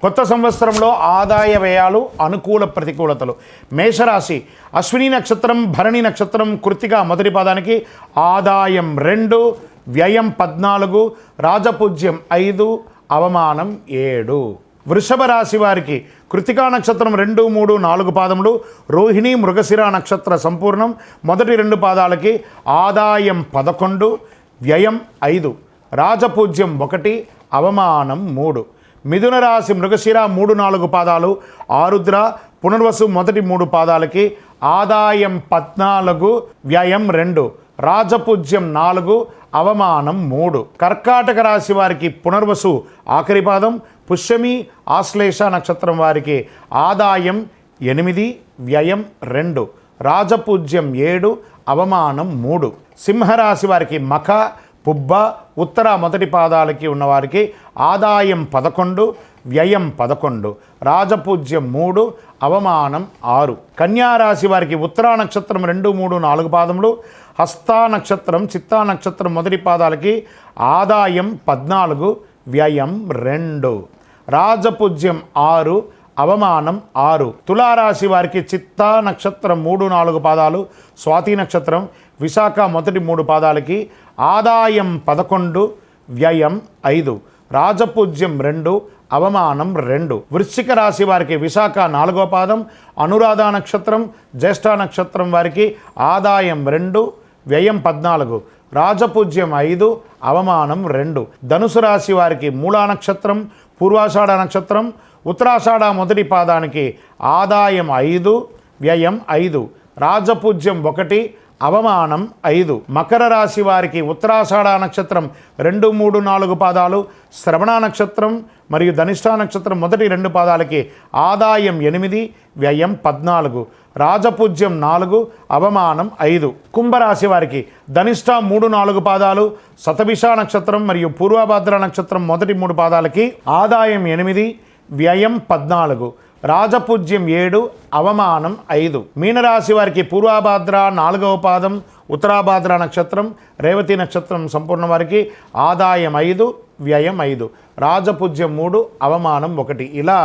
కొత్త సంవత్సరంలో ఆదాయ వ్యయాలు, అనుకూల ప్రతికూలతలు. మేషరాశి, అశ్విని నక్షత్రం, భరణి నక్షత్రం, కృత్తిక మొదటి పాదానికి ఆదాయం 2, వ్యయం 14, రాజపూజ్యం 5, అవమానం 7. వృషభ రాశి వారికి కృత్తికా నక్షత్రం 2, 3, 4 పాదములు, రోహిణి మృగశిర నక్షత్ర సంపూర్ణం మొదటి 2 పాదాలకి ఆదాయం 11, వ్యయం 5, రాజపూజ్యం 1, అవమానం 3. మిథున రాశి మృగశిర 3, 4 పాదాలు, ఆరుద్ర పునర్వసు మొదటి 3 పాదాలకి ఆదాయం 14, వ్యయం 2, రాజపూజ్యం 4, అవమానం 3. కర్కాటక రాశి వారికి పునర్వసు ఆఖరి పాదం, పుష్యమి ఆశ్లేష నక్షత్రం వారికి ఆదాయం 8, వ్యయం 2, రాజపూజ్యం 7, అవమానం 3. సింహరాశి వారికి మఖ పుబ్బ ఉత్తర మొదటి పాదాలకి ఉన్నవారికి ఆదాయం 11, వ్యయం 11, రాజపూజ్యం 3, అవమానం 6. కన్యారాశి వారికి ఉత్తరా నక్షత్రం 2, 3, 4 పాదములు, హస్తా నక్షత్రం చిత్తా నక్షత్రం మొదటి పాదాలకి ఆదాయం 14, వ్యయం 2, రాజపూజ్యం 6, అవమానం 6. తులారాశి వారికి చిత్తా నక్షత్రం 3, 4 పాదాలు, స్వాతి నక్షత్రం విశాఖ మొదటి 3 పాదాలకి ఆదాయం 11, వ్యయం 5, రాజపూజ్యం 2, అవమానం 2. వృశ్చిక రాశి వారికి విశాఖ 4వ పాదం, అనురాధ నక్షత్రం జ్యేష్ఠ నక్షత్రం వారికి ఆదాయం 2, వ్యయం 14, రాజపూజ్యం 5, అవమానం 2. ధనుసు రాశి వారికి మూలా నక్షత్రం పూర్వాషాఢ నక్షత్రం ఉత్తరాషాఢ మొదటి పాదానికి ఆదాయం 5, వ్యయం 5, రాజపూజ్యం 1, అవమానం 5. మకర రాశి వారికి ఉత్తరాషాఢ నక్షత్రం 2, 3, 4 పాదాలు, శ్రవణ నక్షత్రం మరియు ధనిష్ఠ నక్షత్రం మొదటి 2 పాదాలకి ఆదాయం 8, వ్యయం 14, రాజపూజ్యం 4, అవమానం 5. కుంభరాశి వారికి ధనిష్ఠ 3, 4 పాదాలు, శతభిష నక్షత్రం మరియు పూర్వభద్ర నక్షత్రం మొదటి 3 పాదాలకి ఆదాయం 8, వ్యయం 14, రాజపూజ్యం 7, అవమానం 5. మీనరాశి వారికి పూర్వభాద్ర 4వ పాదం, ఉత్తరాభాద్ర నక్షత్రం రేవతి నక్షత్రం సంపూర్ణ వారికి ఆదాయం 5, వ్యయం 5, రాజపూజ్యం 3, అవమానం 1. ఇలా